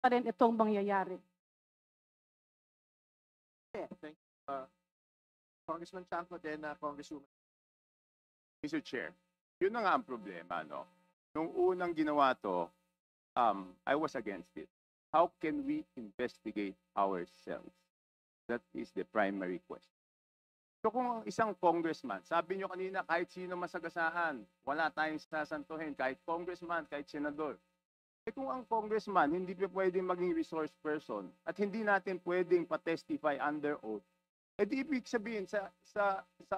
pa rin itong mangyayari. Thank you. Congressman Chanco, then Congresswoman. Mr. Chair, yun na nga ang problema, no? Nung unang ginawa to, I was against it. How can we investigate ourselves? That is the primary question. So kung ang isang congressman, sabi nyo kanina, kahit sino masagasaan, wala tayong sasantuhin, kahit congressman, kahit senador. Eh kung ang congressman hindi pa pwedeng maging resource person at hindi natin pwedeng pa-testify under oath, eh di ibig sabihin sa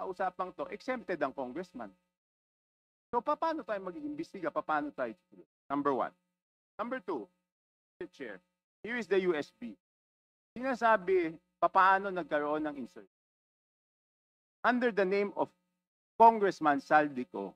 usapang to, exempted ang congressman. So paano tayo mag-iimbestiga? Paano tayo? Number one. Number two, Mr. Chair, here is the USB. Sinasabi, paano nagkaroon ng insert? Under the name of Congressman Saldico,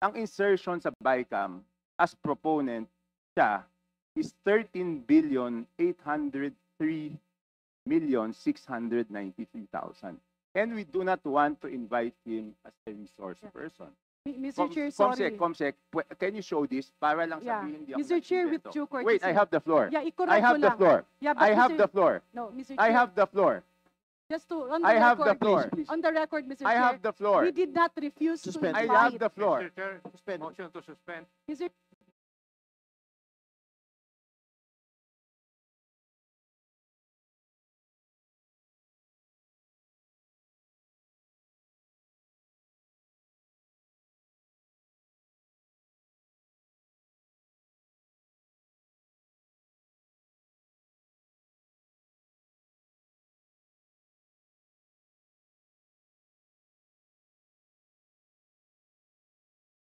ang insertion sa BICAM as proponent siya is 13,803,693,000. And we do not want to invite him as a resource person. Mr. Chair, sorry. Comsec, can you show this? Para lang Yeah. sabihin, hindi ako Mr. Chair, with nag-invento. due courtesy. Wait, I have the floor. Yeah, i-correct I have ko the lang. floor. Yeah, but I have Mr. the floor. No, Mr. I Chair, have the floor. just to, on the I have the record, floor. on the record, Mr. I Chair, have the floor. we did not refuse to Suspend. I invite. have the floor. Mr. Chair, motion to suspend. Mr.